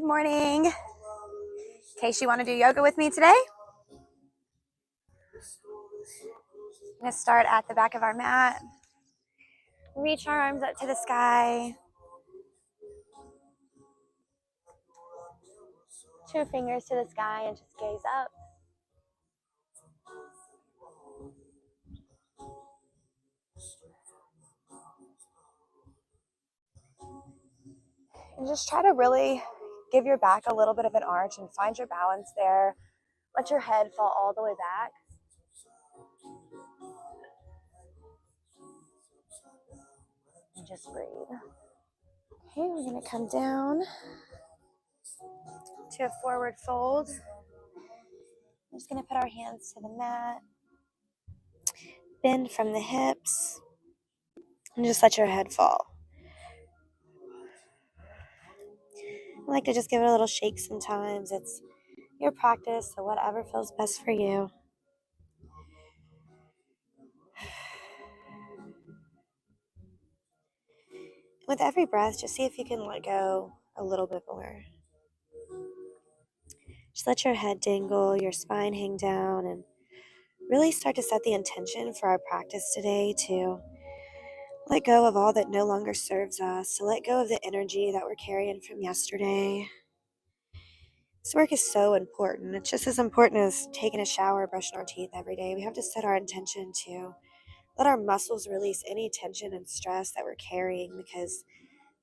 morning. In case you want to do yoga with me today, I'm going to start at the back of our mat. Reach our arms up to the sky. 2 fingers to the sky and just gaze up. And just try to really give your back a little bit of an arch and find your balance there. Let your head fall all the way back. And just breathe. Okay, we're going to come down to a forward fold. I'm just going to put our hands to the mat. Bend from the hips. And just let your head fall. I like to just give it a little shake sometimes. It's your practice, so whatever feels best for you. With every breath, just see if you can let go a little bit more. Just let your head dangle, your spine hang down, and really start to set the intention for our practice today to let go of all that no longer serves us, to let go of the energy that we're carrying from yesterday. This work is so important. It's just as important as taking a shower, brushing our teeth every day. We have to set our intention to let our muscles release any tension and stress that we're carrying, because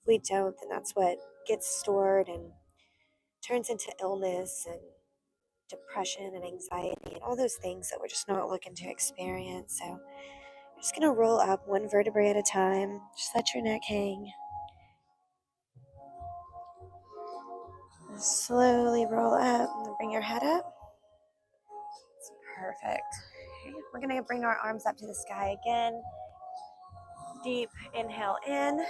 if we don't, then that's what gets stored and turns into illness and depression and anxiety and all those things that we're just not looking to experience. So I'm just going to roll up 1 vertebrae at a time. Just let your neck hang. And slowly roll up and bring your head up. That's perfect. Okay. We're going to bring our arms up to the sky again. Deep inhale in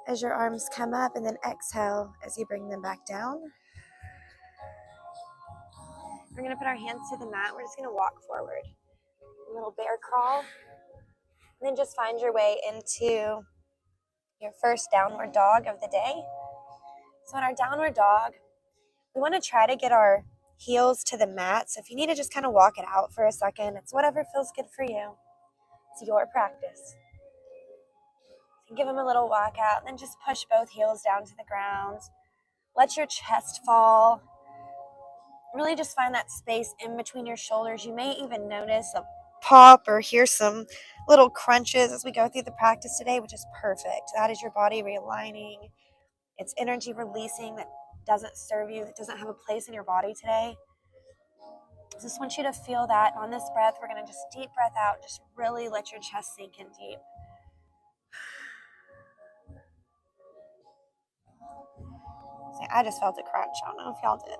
as your arms come up, and then exhale as you bring them back down. We're going to put our hands to the mat. We're just going to walk forward. A little bear crawl. And then just find your way into your first downward dog of the day. So in our downward dog, we want to try to get our heels to the mat. So if you need to just kind of walk it out for a second, it's whatever feels good for you. It's your practice. So give them a little walk out, and then just push both heels down to the ground. Let your chest fall. Really just find that space in between your shoulders. You may even notice a pop or hear some little crunches as we go through the practice today, which is perfect. That is your body realigning. It's energy releasing that doesn't serve you, that doesn't have a place in your body today. I just want you to feel that. On this breath, we're going to just deep breath out. Just really let your chest sink in deep. See, I just felt a crunch. I don't know if y'all did.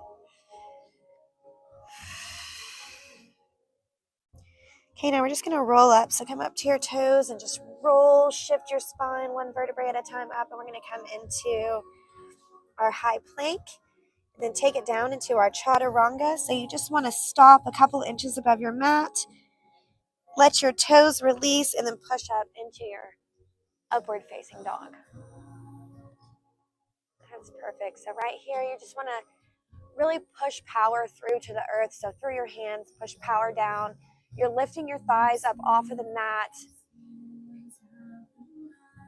Okay, now we're just going to roll up. So come up to your toes and just roll, shift your spine 1 vertebrae at a time up. And we're going to come into our high plank. And then take it down into our chaturanga. So you just want to stop a couple inches above your mat. Let your toes release and then push up into your upward facing dog. That's perfect. So right here, you just want to really push power through to the earth. So through your hands, push power down. You're lifting your thighs up off of the mat.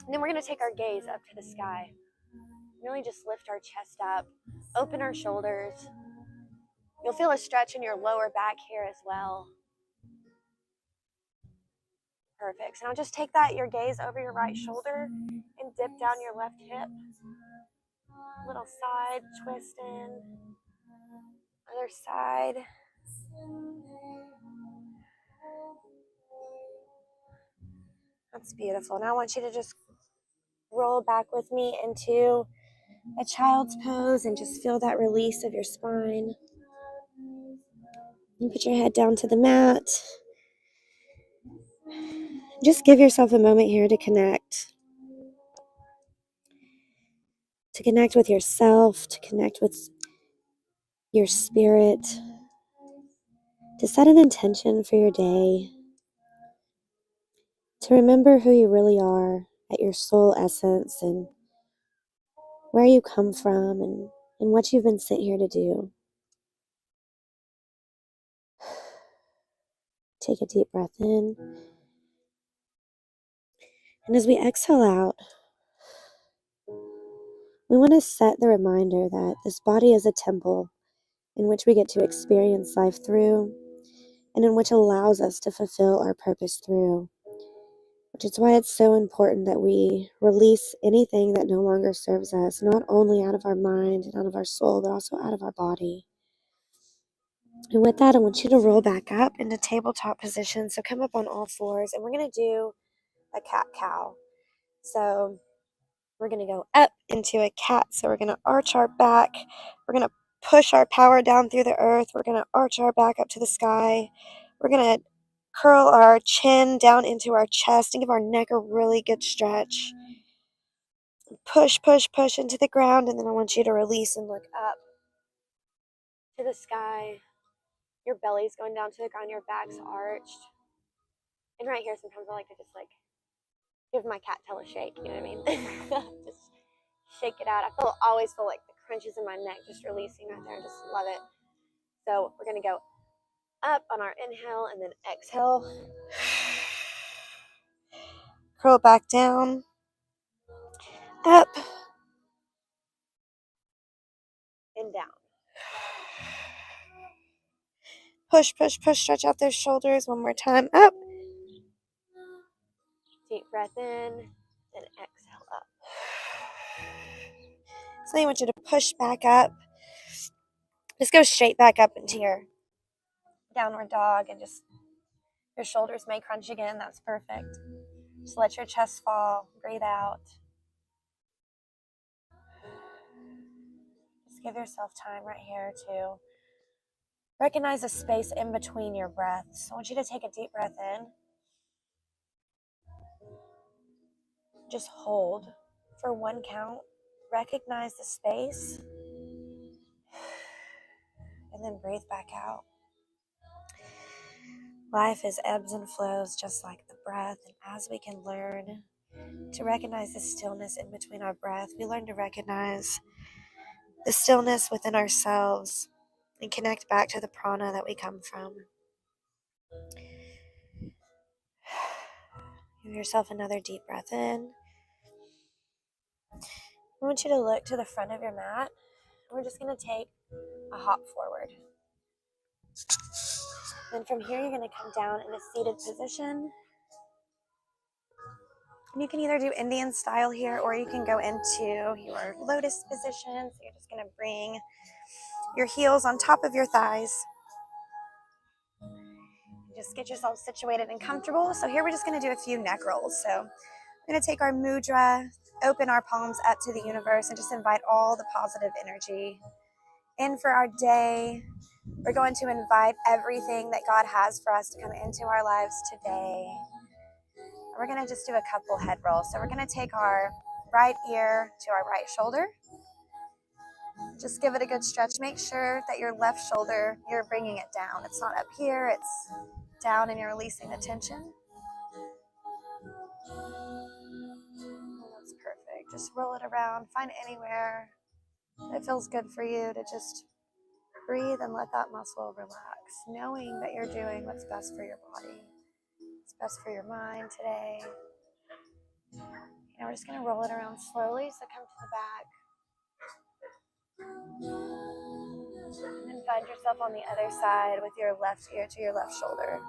And then we're going to take our gaze up to the sky. Really just lift our chest up, open our shoulders. You'll feel a stretch in your lower back here as well. Perfect. So now just take your gaze over your right shoulder and dip down your left hip. Little side twist in. Other side. That's beautiful. Now I want you to just roll back with me into a child's pose and just feel that release of your spine. You put your head down to the mat. Just give yourself a moment here to connect. To connect with yourself, to connect with your spirit, to set an intention for your day, to remember who you really are at your soul essence, and where you come from and what you've been sent here to do. Take a deep breath in. And as we exhale out, we want to set the reminder that this body is a temple in which we get to experience life through and in which allows us to fulfill our purpose through. Which is why it's so important that we release anything that no longer serves us, not only out of our mind and out of our soul, but also out of our body. And with that, I want you to roll back up into tabletop position. So come up on all fours, and we're going to do a cat-cow. So we're going to go up into a cat. So we're going to arch our back. We're going to push our power down through the earth. We're going to arch our back up to the sky. We're going to curl our chin down into our chest and give our neck a really good stretch. Push, push, push into the ground, and then I want you to release and look up to the sky. Your belly's going down to the ground, your back's arched. And right here, sometimes I like to just give my cat tail a shake, you know what I mean? Just shake it out. Always feel like the crunches in my neck just releasing right there. I just love it. So we're gonna go up on our inhale and then exhale. Curl back down. Up. And down. Push, push, push. Stretch out those shoulders one more time. Up. Deep breath in. Then exhale up. So I want you to push back up. Just go straight back up into your downward dog, and just your shoulders may crunch again. That's perfect. Just let your chest fall. Breathe out. Just give yourself time right here to recognize a space in between your breaths. I want you to take a deep breath in. Just hold for one count. Recognize the space. And then breathe back out. Life is ebbs and flows just like the breath. And as we can learn to recognize the stillness in between our breath, we learn to recognize the stillness within ourselves and connect back to the prana that we come from. Give yourself another deep breath in. I want you to look to the front of your mat. We're just going to take a hop forward. Then from here, you're going to come down in a seated position. And you can either do Indian style here, or you can go into your lotus position. So you're just going to bring your heels on top of your thighs. Just get yourself situated and comfortable. So here we're just going to do a few neck rolls. So we're going to take our mudra, open our palms up to the universe, and just invite all the positive energy in for our day. We're going to invite everything that God has for us to come into our lives today. We're going to just do a couple head rolls. So we're going to take our right ear to our right shoulder. Just give it a good stretch. Make sure that your left shoulder, you're bringing it down. It's not up here, it's down, and you're releasing the tension. That's perfect. Just roll it around. Find anywhere that feels good for you to just breathe and let that muscle relax, knowing that you're doing what's best for your body. It's best for your mind today. We're just going to roll it around slowly. So come to the back. And then find yourself on the other side with your left ear to your left shoulder.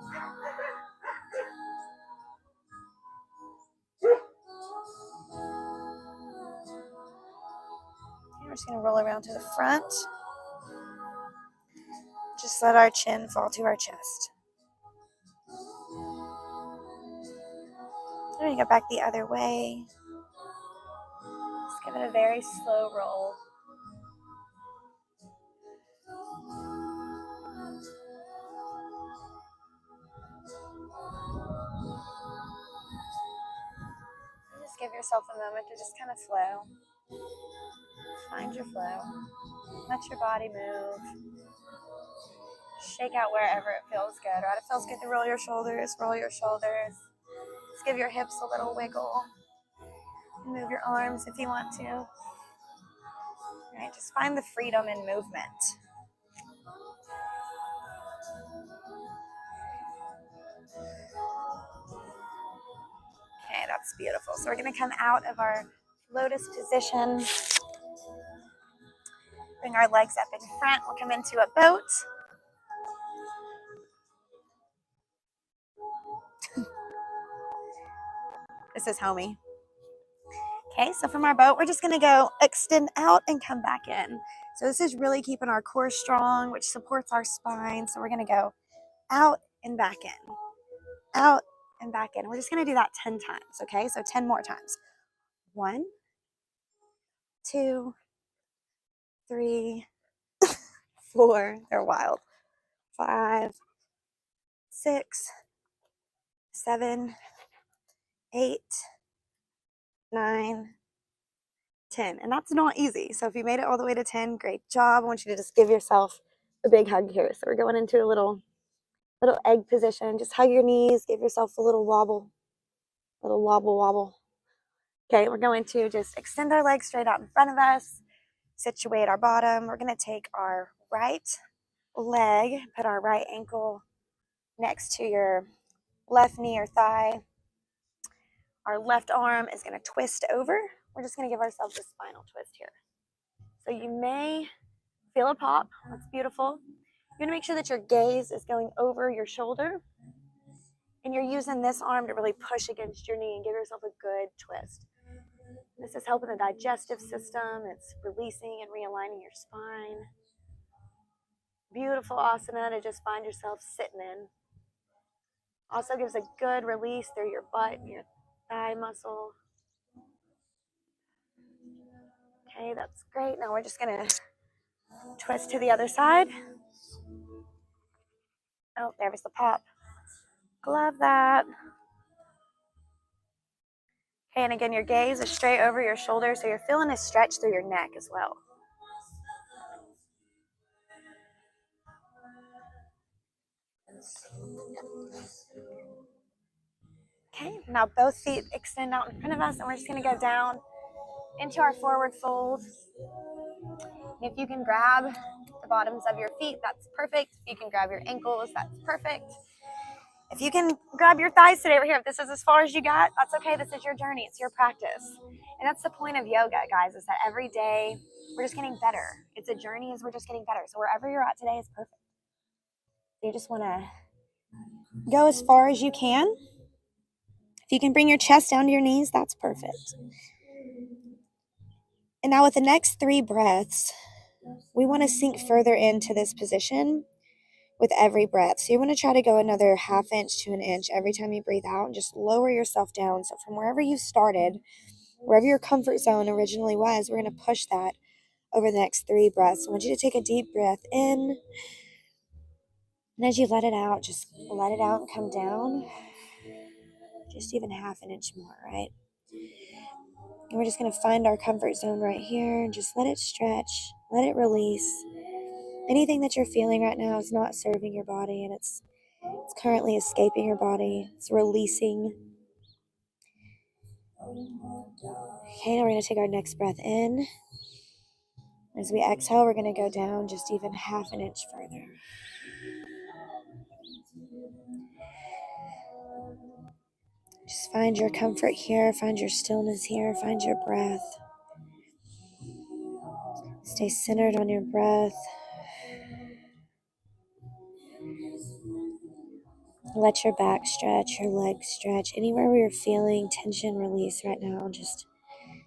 We're just going to roll around to the front. Just let our chin fall to our chest. Then we go back the other way. Just give it a very slow roll. Just give yourself a moment to just kind of flow. Find your flow. Let your body move. Shake out wherever it feels good. Right? It feels good to roll your shoulders. Roll your shoulders. Just give your hips a little wiggle. Move your arms if you want to. Right, just find the freedom in movement. Okay, that's beautiful. So we're going to come out of our lotus position. Bring our legs up in front. We'll come into a boat. This is homey. Okay, so from our boat, we're just going to go extend out and come back in. So this is really keeping our core strong, which supports our spine. So we're going to go out and back in, out and back in. We're just going to do that 10 times, okay? So 10 more times. 1, 2, 3, 4, they're wild. 5, 6, 7, 8, 9, 10. And that's not easy. So if you made it all the way to 10, great job. I want you to just give yourself a big hug here. So we're going into a little egg position. Just hug your knees, give yourself a little wobble, wobble. Okay, we're going to just extend our legs straight out in front of us, situate our bottom. We're going to take our right leg, put our right ankle next to your left knee or thigh. Our left arm is going to twist over. We're just going to give ourselves a spinal twist here. So you may feel a pop. That's beautiful. You're going to make sure that your gaze is going over your shoulder. And you're using this arm to really push against your knee and give yourself a good twist. This is helping the digestive system. It's releasing and realigning your spine. Beautiful asana to just find yourself sitting in. Also gives a good release through your butt and your thigh muscle. Okay, that's great. Now we're just going to twist to the other side. Oh, there was the pop. Love that. Okay, and again, your gaze is straight over your shoulders, so you're feeling a stretch through your neck as well. Okay, now both feet extend out in front of us, and we're just going to go down into our forward fold. If you can grab the bottoms of your feet, that's perfect. If you can grab your ankles, that's perfect. If you can grab your thighs today right here, if this is as far as you got, that's okay. This is your journey. It's your practice. And that's the point of yoga, guys, is that every day we're just getting better. It's a journey as we're just getting better. So wherever you're at today is perfect. You just want to go as far as you can. If you can bring your chest down to your knees, that's perfect. And now with the next 3 breaths, we want to sink further into this position with every breath. So you want to try to go another 1/2 inch to 1 inch every time you breathe out and just lower yourself down. So from wherever you started, wherever your comfort zone originally was, we're going to push that over the next 3 breaths. I want you to take a deep breath in. And as you let it out, just let it out and come down. Just even 1/2 inch more, right? And we're just going to find our comfort zone right here and just let it stretch, let it release. Anything that you're feeling right now is not serving your body, and it's currently escaping your body. It's releasing. Okay, now we're going to take our next breath in. As we exhale, we're going to go down just even 1/2 inch further. Just find your comfort here, find your stillness here, find your breath. Stay centered on your breath. Let your back stretch, your legs stretch. Anywhere where you're feeling tension release right now, just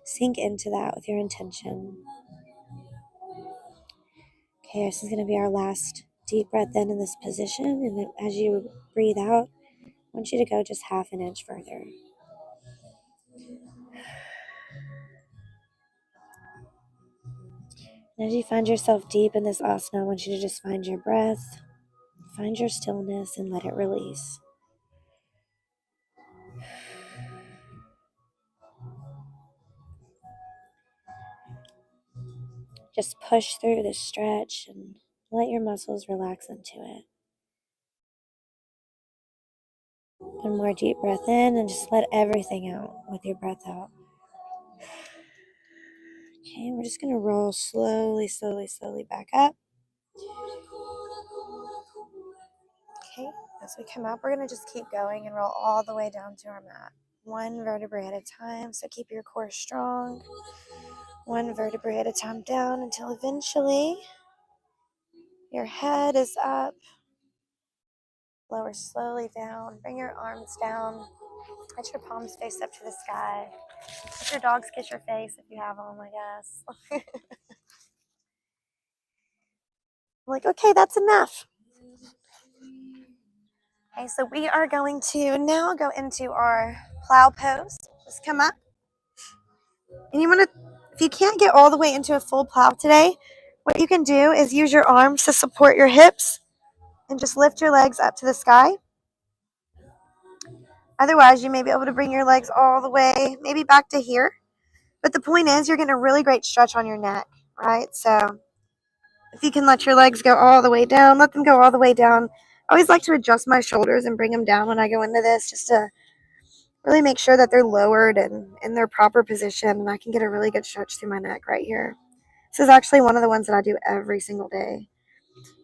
sink into that with your intention. Okay, this is going to be our last deep breath in this position. And then as you breathe out, I want you to go just 1/2 inch further. And as you find yourself deep in this asana, I want you to just find your breath, find your stillness, and let it release. Just push through this stretch and let your muscles relax into it. One more deep breath in and just let everything out with your breath out. Okay, we're just going to roll slowly, slowly, slowly back up. Okay, as we come up, we're going to just keep going and roll all the way down to our mat. One vertebrae at a time, so keep your core strong. One vertebrae at a time down until eventually your head is up. Lower slowly down. Bring your arms down. Let your palms face up to the sky. Let your dogs kiss your face if you have them, I guess. I'm like, okay, that's enough. Okay, so we are going to now go into our plow pose. Just come up. And you want to, if you can't get all the way into a full plow today, what you can do is use your arms to support your hips and just lift your legs up to the sky. Otherwise, you may be able to bring your legs all the way, maybe back to here. But the point is, you're getting a really great stretch on your neck, right? So if you can let your legs go all the way down, let them go all the way down. I always like to adjust my shoulders and bring them down when I go into this, just to really make sure that they're lowered and in their proper position, and I can get a really good stretch through my neck right here. This is actually one of the ones that I do every single day.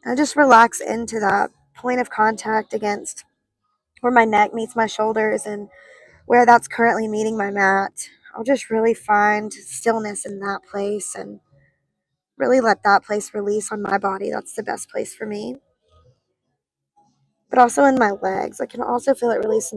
And I just relax into that point of contact against where my neck meets my shoulders and where that's currently meeting my mat. I'll just really find stillness in that place and really let that place release on my body. That's the best place for me. But also in my legs. I can also feel it release